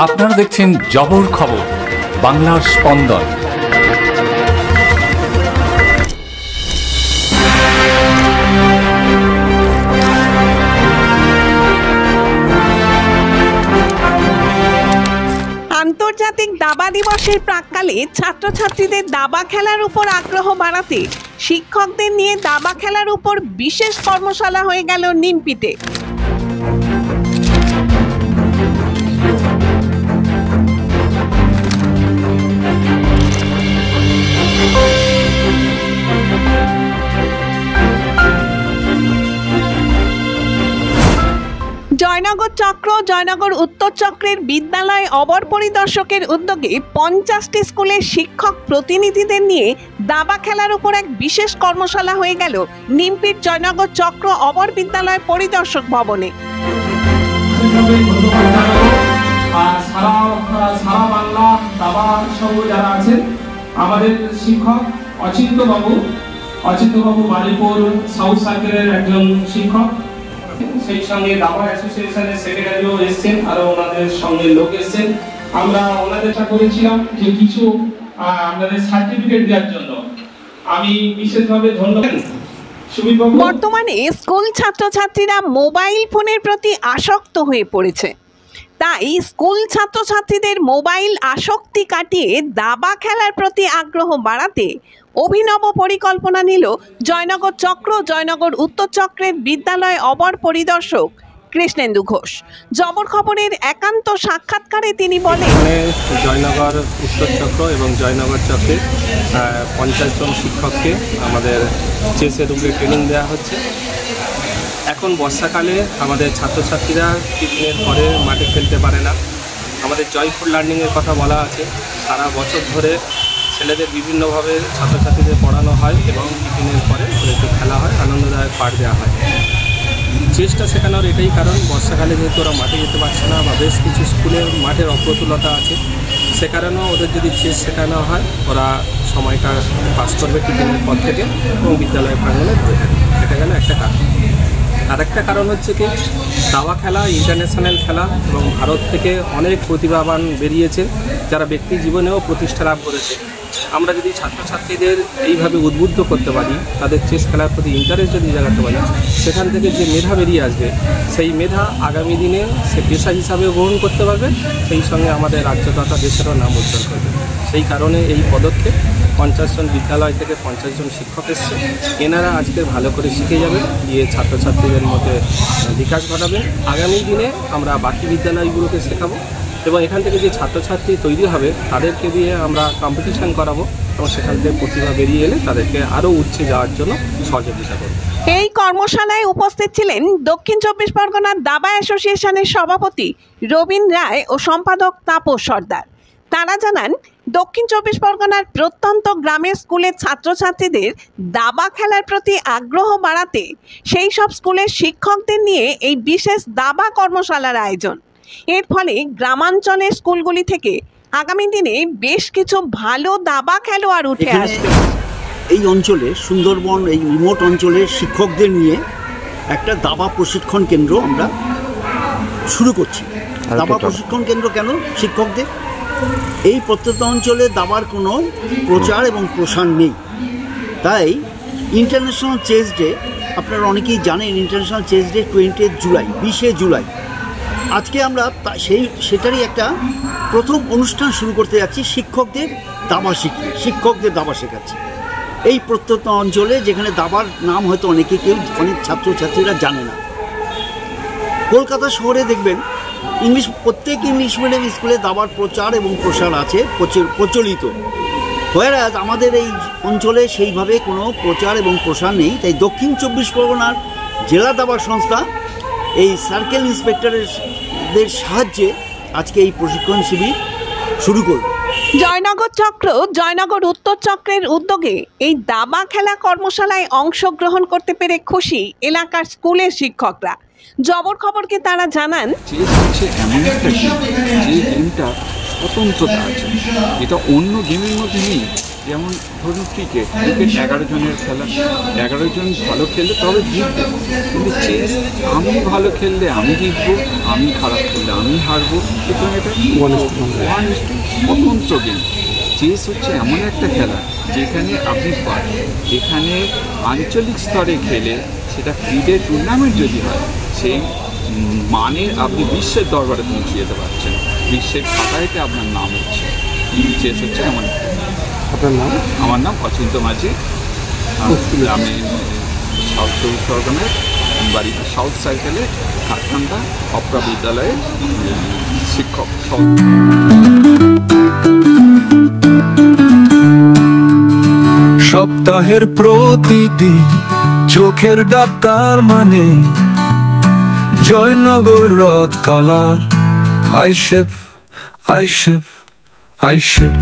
আপনারা দেখছেন জবর খবর, বাংলার স্পন্দন। আন্তর্জাতিক দাবা দিবসের প্রাক্কালে ছাত্রছাত্রীদের দাবা খেলার উপর আগ্রহ বাড়াতে শিক্ষকদের নিয়ে দাবা খেলার উপর বিশেষ কর্মশালা হয়ে গেল নিমপিতে। জয়নগর চক্র, জয়নগর উত্তর চক্রের বিদ্যালয় অবর পরিদর্শকের উদ্যোগে 50টি স্কুলের শিক্ষক প্রতিনিধিদের নিয়ে দাবা খেলার উপর এক বিশেষ কর্মশালা হয়ে গেল নিমপির জয়নগর চক্র অবর বিদ্যালয় পরিদর্শক ভবনে। আমাদের শিক্ষক অচিন্ত বাবু বালিপুর সাউথ সার্কেলের একজন শিক্ষক, সেই সঙ্গে দাবা অ্যাসোসিয়েশনের সেক্রেটারিও এসেছেন, আরো ওনাদের সঙ্গে লোক এসেছেন। আমরা ওনাদের সাথে করেছিলাম যে কিছু আপনাদের সার্টিফিকেট দেওয়ার জন্য আমি বিশেষভাবে ধন্যবাদ। বর্তমানে স্কুল ছাত্রছাত্রীরা মোবাইল ফোনের প্রতি আসক্ত হয়ে পড়েছে, তাই স্কুল ছাত্রছাত্রীদের মোবাইল আসক্তি কাটিয়ে দাবা খেলার প্রতি আগ্রহ বাড়াতে অভিনব পরিকল্পনা নিল জয়নগর চক্র, জয়নগর উত্তর চক্রের বিদ্যালয় অবর পরিদর্শক কৃষ্ণেন্দু ঘোষ। জবর খবরের একান্ত সাক্ষাৎকারে তিনি বলেন, জয়নগর উত্তর চক্র এবং জয়নগর চক্রে 50 জন শিক্ষককে আমাদের চেসের উপরে ট্রেনিং দেওয়া হচ্ছে। এখন বর্ষাকালে আমাদের ছাত্রছাত্রীরা টিফিনের পরে মাঠে খেলতে পারে না। আমাদের জয়ফুল লার্নিংয়ের কথা বলা আছে। সারা বছর ধরে ছেলেদের বিভিন্নভাবে ছাত্রছাত্রীদের পড়ানো হয় এবং টিফিনের পরে ওদেরকে খেলা হয়, আনন্দদায়ক পাঠ দেওয়া হয়। চেষ্টা শেখানোর এটাই কারণ, বর্ষাকালে যেহেতু ওরা মাঠে যেতে পারছে না বা বেশ কিছু স্কুলের মাঠের অপ্রতুলতা আছে, সে কারণেও ওদের যদি চেস শেখানো হয় ওরা সময়টা পাস করবে টিফিনের পর থেকে এবং বিদ্যালয় প্রাঙ্গণে ধরে থাকবে। এটা গেল একটা কারণ। আরেকটা কারণ হচ্ছে কি, দাবা খেলা ইন্টারন্যাশনাল খেলা এবং ভারত থেকে অনেক প্রতিভাবান বেরিয়েছে যারা ব্যক্তি জীবনেও প্রতিষ্ঠা লাভ করেছে। আমরা যদি ছাত্রছাত্রীদের এইভাবে উদ্বুদ্ধ করতে পারি, তাদের চেস খেলার প্রতি ইন্টারেস্ট যদি জাগাতে পারি, সেখান থেকে যে মেধা বেরিয়ে আসবে সেই মেধা আগামী দিনে সে পেশা হিসাবে গ্রহণ করতে পারবে, সেই সঙ্গে আমাদের রাজ্য তথা দেশেরও নাম উজ্জ্বল করবে। সেই কারণে এই পদক্ষেপ। 50 জন বিদ্যালয় থেকে 50 জন শিক্ষক এসছে, এনারা আজকে ভালো করে শিখে যাবেন, গিয়ে ছাত্রছাত্রীদের মধ্যে বিকাশ ঘটাবেন। আগামী দিনে আমরা বাকি বিদ্যালয়গুলোকে শেখাবো এবং এখান থেকে যে ছাত্রছাত্রী তৈরি হবে তাদেরকে দিয়ে আমরা কম্পিটিশন করাবো এবং সেখান থেকে প্রতিভা বেরিয়ে এলে তাদেরকে আরও উচ্চে যাওয়ার জন্য সহযোগিতা করব। এই কর্মশালায় উপস্থিত ছিলেন দক্ষিণ 24 পরগনার দাবা অ্যাসোসিয়েশনের সভাপতি রবীন রায় ও সম্পাদক তাপস সর্দার। তারা জানান, দক্ষিণ 24 পরগনার প্রত্যন্ত গ্রামের স্কুলের ছাত্রছাত্রীদের দাবা খেলার প্রতি আগ্রহ বাড়াতে সেই সব স্কুলের শিক্ষকদের নিয়ে এই বিশেষ দাবা কর্মশালার আয়োজন। এর ফলে গ্রামাঞ্চলের স্কুলগুলি থেকে আগামী দিনে বেশ কিছু ভালো দাবা খেলোয়াড় উঠে আসবে। এই অঞ্চলে সুন্দরবন, এই রিমোট অঞ্চলের শিক্ষকদের নিয়ে একটা দাবা প্রশিক্ষণ কেন্দ্র আমরা শুরু করছি। দাবা প্রশিক্ষণ কেন্দ্র কেন? শিক্ষকদের এই প্রত্যন্ত অঞ্চলে দাবার কোনো প্রচার এবং প্রসার নেই, তাই ইন্টারন্যাশনাল চেস ডে, আপনারা অনেকেই জানেন ইন্টারন্যাশনাল চেস ডে 20 জুলাই। আজকে আমরা সেটারই একটা প্রথম অনুষ্ঠান শুরু করতে যাচ্ছি। শিক্ষকদের দাবা শেখাচ্ছি এই প্রত্যন্ত অঞ্চলে, যেখানে দাবার নাম হয়তো অনেক ছাত্রছাত্রীরা জানে না। কলকাতা শহরে দেখবেন প্রত্যেক ইংলিশ মিডিয়াম স্কুলে দাবার প্রচার এবং প্রসার আছে, প্রচলিত। হোয়ারাজ আমাদের এই অঞ্চলে সেইভাবে কোনো প্রচার এবং প্রসার নেই, তাই দক্ষিণ 24 পরগনার জেলা দাবার সংস্থা এই সার্কেল ইন্সপেক্টরদের সাহায্যে আজকে এই প্রশিক্ষণ শিবির শুরু করবে। জয়নগর চক্র, জয়নগর উত্তর চক্রের উদ্যোগে এই দাবা খেলা কর্মশালায় অংশগ্রহণ করতে পেরে খুশি এলাকার স্কুলের শিক্ষকরা। জবর খবরকে তারা জানান, এমন একটা যে গেমটা স্বতন্ত্রতা আছে, এটা অন্য গেমের মধ্যে নেই। যেমন ধরুন ক্রিকেট 11 জনের খেলা, 11 জন ভালো খেললে তবে জিতবে, কিন্তু চেস আমি ভালো খেললে আমি জিতবো, আমি খারাপ খেললে আমি হারবো, সুতরাং এটা স্বতন্ত্র গেম। চেস হচ্ছে এমন একটা খেলা যেখানে আপনি এখানে আঞ্চলিক স্তরে খেলে সেটা ফিডে টুর্নামেন্ট যদি হয়, সেই মানে আপনি বিশ্বের দরবারে পৌঁছে যেতে পারছেন, বিশ্বের খাতায়তে আপনার নাম হচ্ছে। চেস হচ্ছে এমন। আপনার নাম? আমার নাম অচিন্ত মাঝি। আমি সাউথ চব্বিশ পরগনার বাড়ি সাউথ সার্কেলে কাঠকান্দা অপ্রা বিদ্যালয়ের শিক্ষক। সপ্তাহের প্রতিদিন চোখের ডাক্তার মানে জয়নগর রথ কালার আইসেফ আইসেফ আইসেফ।